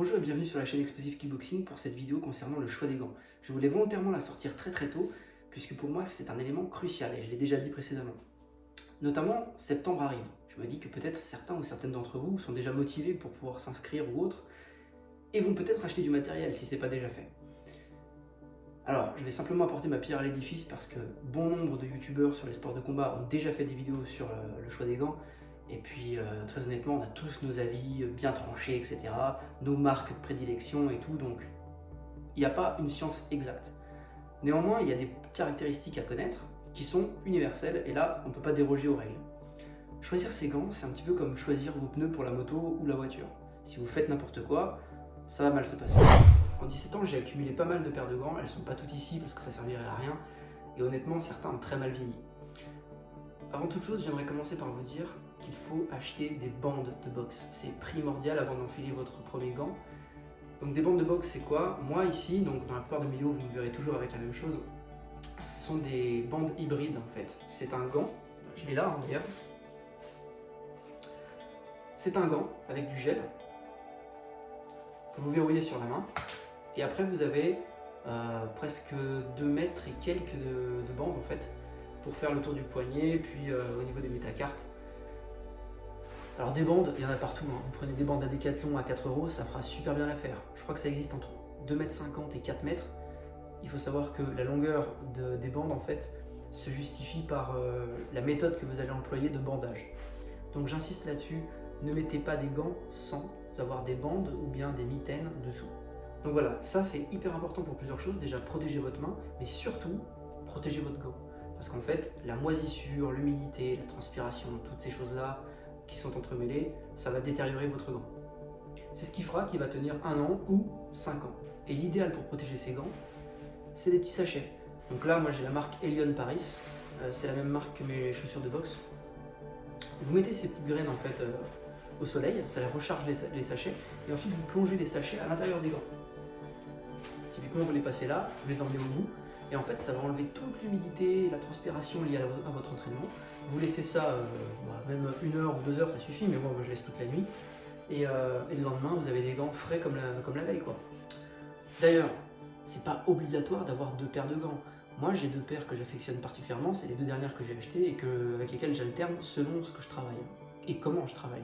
Bonjour et bienvenue sur la chaîne Explosive Kickboxing pour cette vidéo concernant le choix des gants. Je voulais volontairement la sortir très tôt puisque pour moi c'est un élément crucial et je l'ai déjà dit précédemment. Notamment, septembre arrive. Je me dis que peut-être certains ou certaines d'entre vous sont déjà motivés pour pouvoir s'inscrire ou autre et vont peut-être acheter du matériel si ce n'est pas déjà fait. Alors, je vais simplement apporter ma pierre à l'édifice parce que bon nombre de youtubeurs sur les sports de combat ont déjà fait des vidéos sur le choix des gants. Et puis, très honnêtement, on a tous nos avis bien tranchés, etc. Nos marques de prédilection et tout, donc il n'y a pas une science exacte. Néanmoins, il y a des caractéristiques à connaître qui sont universelles, et là, on ne peut pas déroger aux règles. Choisir ses gants, c'est un petit peu comme choisir vos pneus pour la moto ou la voiture. Si vous faites n'importe quoi, ça va mal se passer. En 17 ans, j'ai accumulé pas mal de paires de gants, elles sont pas toutes ici parce que ça servirait à rien, et honnêtement, certains ont très mal vieilli. Avant toute chose, j'aimerais commencer par vous dire qu'il faut acheter des bandes de boxe. C'est primordial avant d'enfiler votre premier gant. Donc des bandes de boxe, c'est quoi? Moi ici, donc dans la plupart de mes vidéos, vous me verrez toujours avec la même chose. Ce sont des bandes hybrides en fait. C'est un gant, je l'ai là, regarde. C'est un gant avec du gel que vous verrouillez sur la main. Et après vous avez presque 2 mètres et quelques de bandes en fait pour faire le tour du poignet, puis au niveau des métacarpes. Alors des bandes, il y en a partout, hein. Vous prenez des bandes à Decathlon à 4 €, ça fera super bien l'affaire. Je crois que ça existe entre 2,50 m et 4 mètres. Il faut savoir que la longueur des bandes en fait se justifie par la méthode que vous allez employer de bandage. Donc j'insiste là-dessus, ne mettez pas des gants sans avoir des bandes ou bien des mitaines dessous. Donc voilà, ça c'est hyper important pour plusieurs choses. Déjà, protégez votre main, mais surtout, protégez votre gant. Parce qu'en fait, la moisissure, l'humidité, la transpiration, toutes ces choses-là qui sont entremêlées, ça va détériorer votre gant. C'est ce qui fera qu'il va tenir 1 an ou 5 ans. Et l'idéal pour protéger ces gants, c'est des petits sachets. Donc là, moi j'ai la marque Elion Paris, c'est la même marque que mes chaussures de boxe. Vous mettez ces petites graines en fait au soleil, ça les recharge les sachets, et ensuite vous plongez les sachets à l'intérieur des gants. Typiquement, vous les passez là, vous les emmenez au bout, et en fait, ça va enlever toute l'humidité, la transpiration liée à votre entraînement. Vous laissez ça, même 1 heure ou 2 heures, ça suffit, mais moi je laisse toute la nuit. Et le lendemain, vous avez des gants frais comme la veille, quoi. D'ailleurs, c'est pas obligatoire d'avoir 2 paires de gants. Moi, j'ai 2 paires que j'affectionne particulièrement, c'est les 2 dernières que j'ai achetées et avec lesquelles j'alterne selon ce que je travaille et comment je travaille.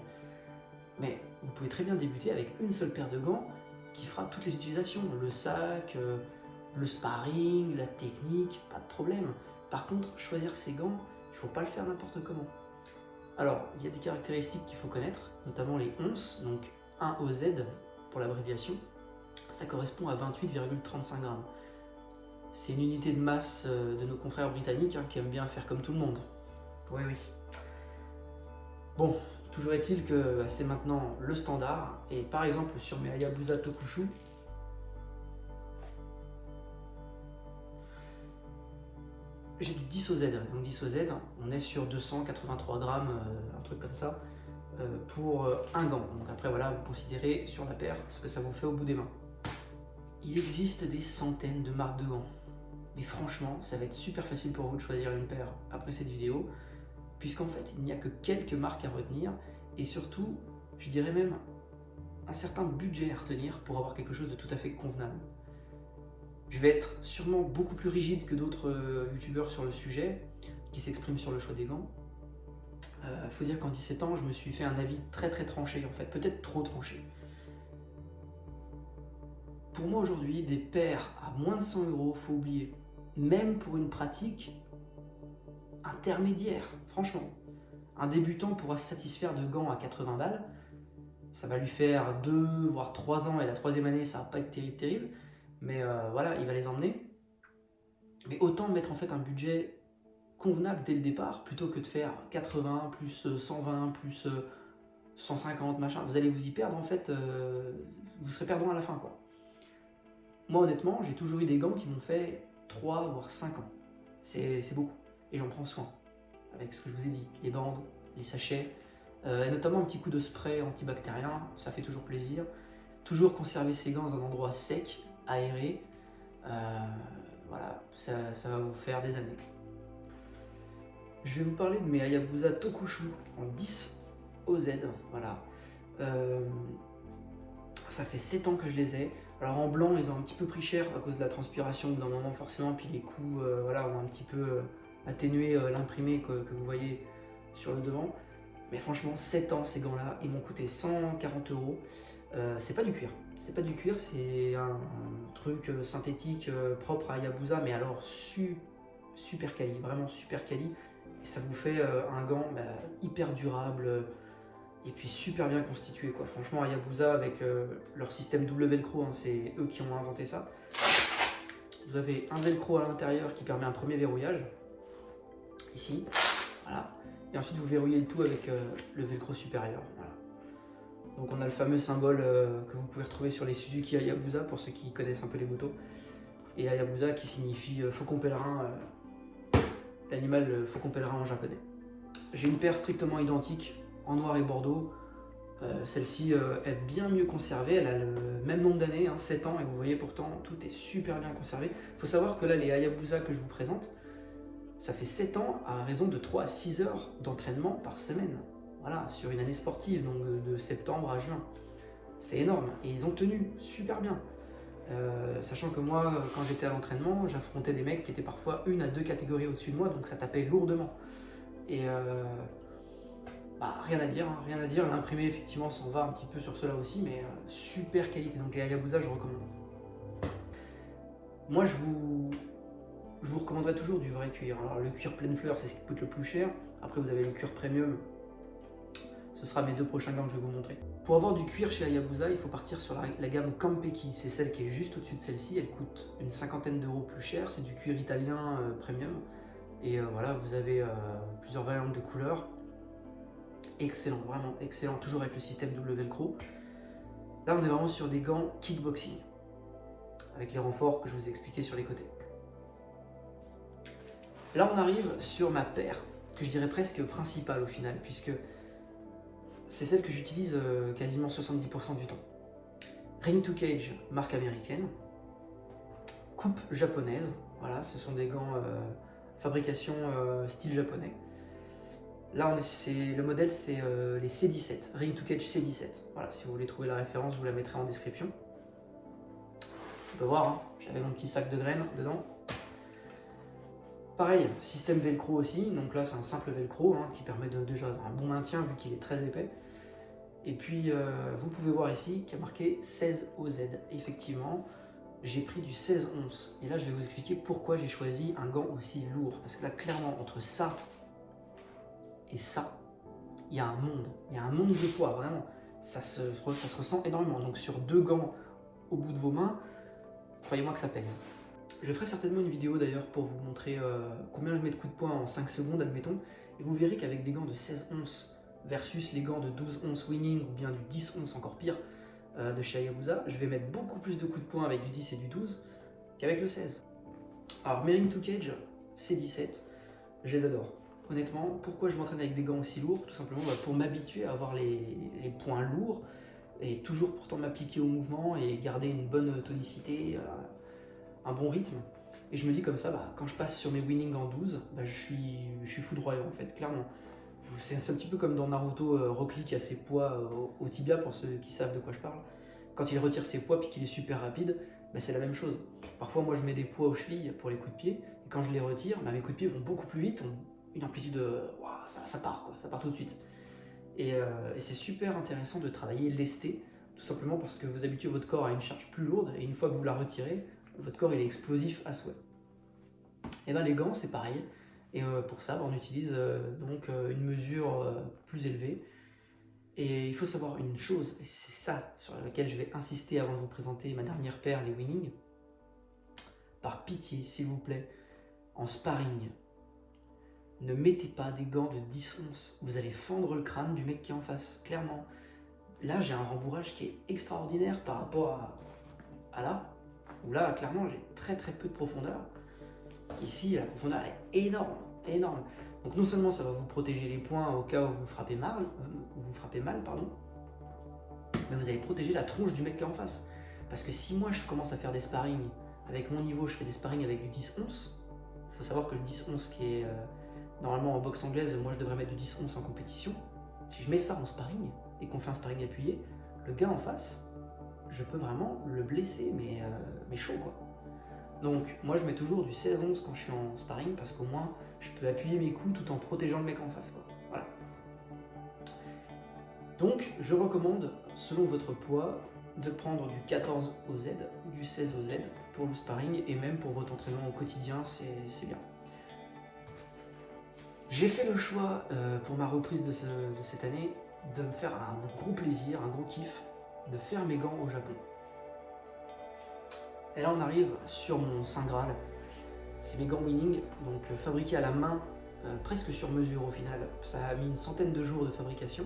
Mais vous pouvez très bien débuter avec une seule paire de gants qui fera toutes les utilisations, le sac, le sparring, la technique, pas de problème. Par contre, choisir ces gants, il ne faut pas le faire n'importe comment. Alors, il y a des caractéristiques qu'il faut connaître, notamment les onces, donc 1 OZ pour l'abréviation, ça correspond à 28,35 grammes. C'est une unité de masse de nos confrères britanniques qui aiment bien faire comme tout le monde. Oui, oui. Bon, toujours est-il que c'est maintenant le standard, et par exemple sur mes Hayabusa Tokushu, j'ai du 10 OZ, donc 10 OZ, on est sur 283 grammes, un truc comme ça, pour un gant. Donc après voilà, vous considérez sur la paire ce que ça vous fait au bout des mains. Il existe des centaines de marques de gants, mais franchement, ça va être super facile pour vous de choisir une paire après cette vidéo, puisqu'en fait, il n'y a que quelques marques à retenir, et surtout, je dirais même, un certain budget à retenir pour avoir quelque chose de tout à fait convenable. Je vais être sûrement beaucoup plus rigide que d'autres youtubeurs sur le sujet, qui s'expriment sur le choix des gants. Faut dire qu'en 17 ans, je me suis fait un avis très tranché, en fait, peut-être trop tranché. Pour moi aujourd'hui, des paires à moins de 100 €, faut oublier. Même pour une pratique intermédiaire, franchement. Un débutant pourra se satisfaire de gants à 80 balles. Ça va lui faire 2 voire 3 ans, et la 3e année, ça va pas être terrible. Mais voilà, il va les emmener. Mais autant mettre en fait un budget convenable dès le départ, plutôt que de faire 80, plus 120, plus 150, machin. Vous allez vous y perdre en fait, vous serez perdant à la fin, quoi. Moi honnêtement, j'ai toujours eu des gants qui m'ont fait 3 voire 5 ans. C'est beaucoup. Et j'en prends soin. Avec ce que je vous ai dit, les bandes, les sachets, et notamment un petit coup de spray antibactérien, ça fait toujours plaisir. Toujours conserver ses gants dans un endroit sec, aéré, voilà, ça va vous faire des années. Je vais vous parler de mes Hayabusa Tokushu en 10 OZ, voilà. ça fait 7 ans que je les ai. Alors en blanc, ils ont un petit peu pris cher à cause de la transpiration d'un moment forcément, puis les coups voilà, ont un petit peu atténué l'imprimé que vous voyez sur le devant. Mais franchement, 7 ans ces gants-là, ils m'ont coûté 140 euros. C'est pas du cuir. C'est pas du cuir, c'est un truc synthétique propre à Hayabusa, mais alors super quali, vraiment super quali. Et ça vous fait un gant hyper durable et puis super bien constitué, quoi. Franchement, Hayabusa avec leur système double velcro, hein, c'est eux qui ont inventé ça. Vous avez un velcro à l'intérieur qui permet un premier verrouillage, ici, voilà. Et ensuite vous verrouillez le tout avec le velcro supérieur, voilà. Donc on a le fameux symbole que vous pouvez retrouver sur les Suzuki Hayabusa pour ceux qui connaissent un peu les motos. Et Hayabusa qui signifie faucon pèlerin, l'animal faucon pèlerin en japonais. J'ai une paire strictement identique en noir et bordeaux. Celle-ci est bien mieux conservée, elle a le même nombre d'années, hein, 7 ans, et vous voyez pourtant tout est super bien conservé. Il faut savoir que là les Hayabusa que je vous présente, ça fait 7 ans à raison de 3 à 6 heures d'entraînement par semaine. Voilà, sur une année sportive, donc de septembre à juin. C'est énorme, et ils ont tenu super bien. Sachant que moi, quand j'étais à l'entraînement, j'affrontais des mecs qui étaient parfois 1 à 2 catégories au-dessus de moi, donc ça tapait lourdement. Et rien à dire, hein, rien à dire. L'imprimé effectivement s'en va un petit peu sur cela aussi, mais super qualité. Donc les Hayabusa, je recommande. Moi, je vous recommanderais toujours du vrai cuir. Alors le cuir pleine fleur, c'est ce qui coûte le plus cher. Après, vous avez le cuir premium. Ce sera mes 2 prochains gants que je vais vous montrer. Pour avoir du cuir chez Hayabusa, il faut partir sur la gamme Campeki. C'est celle qui est juste au-dessus de celle-ci. Elle coûte une 50aine d'euros plus cher. C'est du cuir italien premium. Et voilà, vous avez plusieurs variantes de couleurs. Excellent, vraiment excellent. Toujours avec le système double velcro. Là, on est vraiment sur des gants kickboxing. Avec les renforts que je vous ai expliqués sur les côtés. Là, on arrive sur ma paire, que je dirais presque principale au final, puisque c'est celle que j'utilise quasiment 70% du temps. Ring to Cage, marque américaine. Coupe japonaise. Voilà, ce sont des gants fabrication style japonais. Là, le modèle, c'est les C17, Ring to Cage C17. Voilà, si vous voulez trouver la référence, je vous la mettrai en description. On peut voir, hein, j'avais mon petit sac de graines dedans. Pareil, système velcro aussi, donc là c'est un simple velcro hein, qui permet déjà un bon maintien vu qu'il est très épais. Et puis vous pouvez voir ici qu'il y a marqué 16 OZ. Effectivement, j'ai pris du 16 onces. Et là je vais vous expliquer pourquoi j'ai choisi un gant aussi lourd. Parce que là clairement entre ça et ça, il y a un monde. Il y a un monde de poids, vraiment. Ça se ressent énormément. Donc sur 2 gants au bout de vos mains, croyez-moi que ça pèse. Je ferai certainement une vidéo d'ailleurs pour vous montrer combien je mets de coups de poing en 5 secondes, admettons. Et vous verrez qu'avec des gants de 16 onces versus les gants de 12 onces winning ou bien du 10 onces, encore pire, de chez Hayabusa, je vais mettre beaucoup plus de coups de poing avec du 10 et du 12 qu'avec le 16. Alors mes Ring to Cage C17, je les adore. Honnêtement, pourquoi je m'entraîne avec des gants aussi lourds? Tout simplement pour m'habituer à avoir les poings lourds et toujours pourtant m'appliquer au mouvement et garder une bonne tonicité, un bon rythme. Et je me dis comme ça, quand je passe sur mes winnings en 12, je suis foudroyant en fait, clairement. C'est un petit peu comme dans Naruto, Rock Lee qui a ses poids au tibia, pour ceux qui savent de quoi je parle. Quand il retire ses poids puis qu'il est super rapide, c'est la même chose. Parfois moi je mets des poids aux chevilles pour les coups de pied, et quand je les retire, mes coups de pied vont beaucoup plus vite, ont une amplitude, ça part quoi, ça part tout de suite. Et c'est super intéressant de travailler lesté, tout simplement parce que vous habituez votre corps à une charge plus lourde, et une fois que vous la retirez, votre corps il est explosif à souhait. Et les gants c'est pareil, et pour ça on utilise donc une mesure plus élevée. Et il faut savoir une chose, et c'est ça sur laquelle je vais insister avant de vous présenter ma dernière paire, les Winning. Par pitié, s'il vous plaît, en sparring, ne mettez pas des gants de 10 onces. Vous allez fendre le crâne du mec qui est en face, clairement. Là, j'ai un rembourrage qui est extraordinaire par rapport à là, où là, clairement, j'ai très peu de profondeur. Ici, la profondeur est énorme, énorme. Donc non seulement ça va vous protéger les poings au cas où vous frappez mal, mais vous allez protéger la tronche du mec qui est en face. Parce que si moi je commence à faire des sparring, avec mon niveau je fais des sparring avec du 10 onces, il faut savoir que le 10 onces qui est normalement en boxe anglaise, moi je devrais mettre du 10 onces en compétition. Si je mets ça en sparring et qu'on fait un sparring appuyé, le gars en face, je peux vraiment le blesser, mais chaud quoi. Donc moi je mets toujours du 16-11 quand je suis en sparring parce qu'au moins je peux appuyer mes coups tout en protégeant le mec en face quoi. Voilà. Donc je recommande, selon votre poids, de prendre du 14 au Z ou du 16 au Z pour le sparring et même pour votre entraînement au quotidien, c'est bien. J'ai fait le choix pour ma reprise de cette année de me faire un gros plaisir, un gros kiff, de faire mes gants au Japon. Et là on arrive sur mon Saint Graal, c'est mes gants Winning, donc fabriqués à la main, presque sur mesure au final. Ça a mis une centaine de jours de fabrication.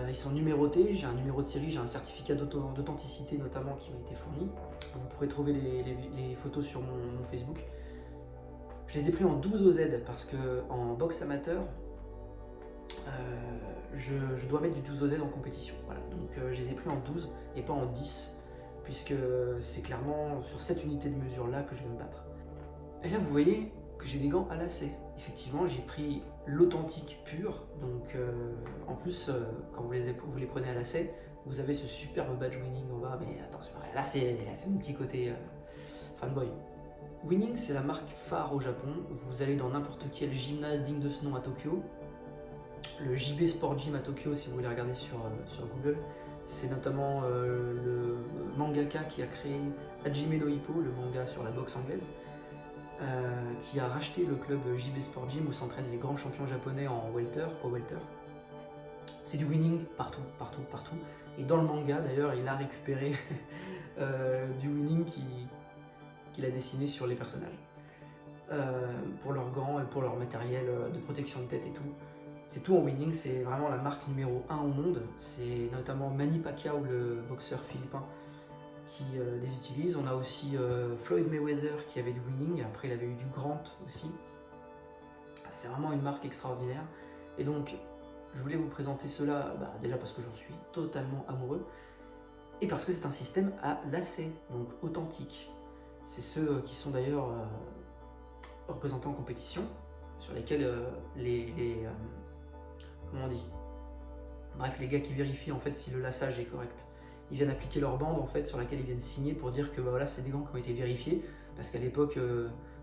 Ils sont numérotés, j'ai un numéro de série, j'ai un certificat d'authenticité notamment qui m'a été fourni. Vous pourrez trouver les photos sur mon Facebook. Je les ai pris en 12 OZ parce que en boxe amateur, je dois mettre du 12 OZ en compétition. Voilà. Donc je les ai pris en 12 et pas en 10, puisque c'est clairement sur cette unité de mesure là que je vais me battre. Et là vous voyez que j'ai des gants à lacets. Effectivement j'ai pris l'authentique pur, donc en plus quand vous les prenez à lacets, vous avez ce superbe badge Winning en bas, mais attention, là c'est mon petit côté fanboy. Winning c'est la marque phare au Japon, vous allez dans n'importe quel gymnase digne de ce nom à Tokyo, le JB Sport Gym à Tokyo si vous voulez regarder sur Google, c'est notamment le mangaka qui a créé Hajime no Ippo, le manga sur la boxe anglaise, qui a racheté le club JB Sport Gym où s'entraînent les grands champions japonais en welter, pro welter. C'est du Winning partout, partout, partout. Et dans le manga d'ailleurs, il a récupéré du Winning qu'il a dessiné sur les personnages. Pour leurs gants et pour leur matériel de protection de tête et tout. C'est tout en Winning, c'est vraiment la marque numéro 1 au monde. C'est notamment Manny Pacquiao, le boxeur philippin, qui les utilise. On a aussi Floyd Mayweather qui avait du Winning, après il avait eu du Grant aussi. C'est vraiment une marque extraordinaire. Et donc, je voulais vous présenter cela, déjà parce que j'en suis totalement amoureux, et parce que c'est un système à lacets, donc authentique. C'est ceux qui sont d'ailleurs représentés en compétition, sur lesquels comment on dit, bref, les gars qui vérifient en fait si le laçage est correct. Ils viennent appliquer leur bande en fait sur laquelle ils viennent signer pour dire que voilà, c'est des gants qui ont été vérifiés, parce qu'à l'époque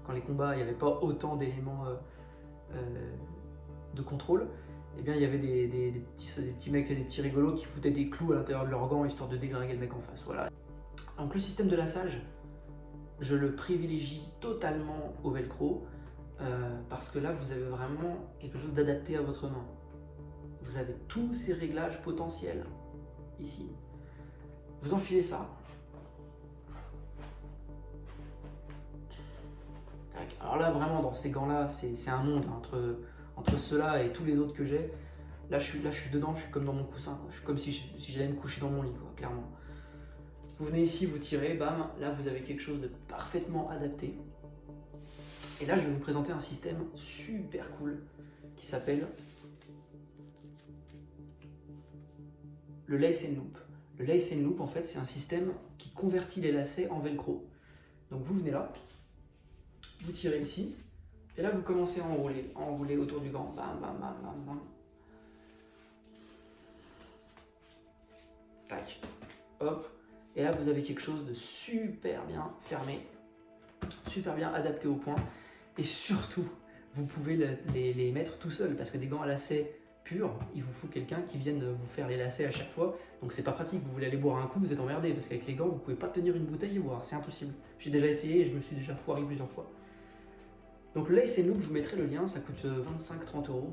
quand les combats il n'y avait pas autant d'éléments de contrôle, et bien il y avait des petits mecs, des petits rigolos qui foutaient des clous à l'intérieur de leurs gants histoire de déglinguer le mec en face. Voilà. Donc le système de laçage, je le privilégie totalement au velcro parce que là vous avez vraiment quelque chose d'adapté à votre main. Vous avez tous ces réglages potentiels ici. Vous enfilez ça. Alors là vraiment dans ces gants là c'est un monde entre ceux-là et tous les autres que j'ai. Là je suis dedans, je suis comme dans mon coussin quoi. Je suis comme si j'allais me coucher dans mon lit quoi, clairement. Vous venez ici, vous tirez, bam, là vous avez quelque chose de parfaitement adapté. Et là je vais vous présenter un système super cool qui s'appelle le lace and loop. Le lace and loop en fait c'est un système qui convertit les lacets en velcro. Donc vous venez là, vous tirez ici, et là vous commencez à enrouler autour du gant, bam bam bam bam bam. Tac, hop. Et là, vous avez quelque chose de super bien fermé, super bien adapté au point. Et surtout, vous pouvez les mettre tout seul, parce que des gants à lacets purs, il vous faut quelqu'un qui vienne vous faire les lacets à chaque fois. Donc c'est pas pratique, vous voulez aller boire un coup, vous êtes emmerdé, parce qu'avec les gants, vous pouvez pas tenir une bouteille et boire, c'est impossible. J'ai déjà essayé et je me suis déjà foiré plusieurs fois. Donc le lace and loop, je vous mettrai le lien, ça coûte 25-30 €.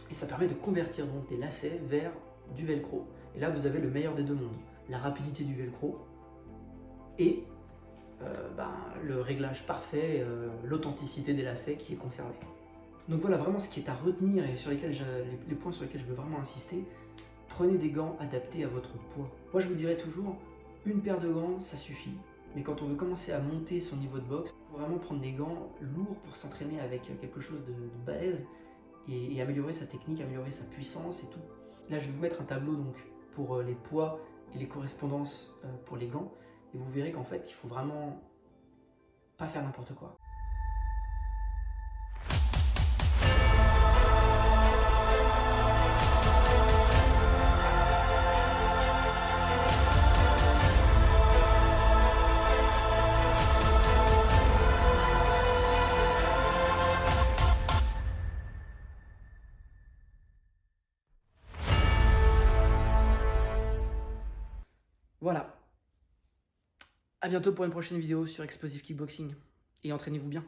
Et ça permet de convertir donc des lacets vers du velcro. Et là, vous avez le meilleur des deux mondes. La rapidité du velcro et le réglage parfait, l'authenticité des lacets qui est conservée. Donc voilà vraiment ce qui est à retenir et sur lesquels les points sur lesquels je veux vraiment insister. Prenez des gants adaptés à votre poids. Moi je vous dirais toujours, une paire de gants ça suffit. Mais quand on veut commencer à monter son niveau de boxe, il faut vraiment prendre des gants lourds pour s'entraîner avec quelque chose de balèze et améliorer sa technique, améliorer sa puissance et tout. Là je vais vous mettre un tableau donc pour les poids et les correspondances pour les gants, et vous verrez qu'en fait il faut vraiment pas faire n'importe quoi. Voilà. À bientôt pour une prochaine vidéo sur Explosive Kickboxing. Et entraînez-vous bien.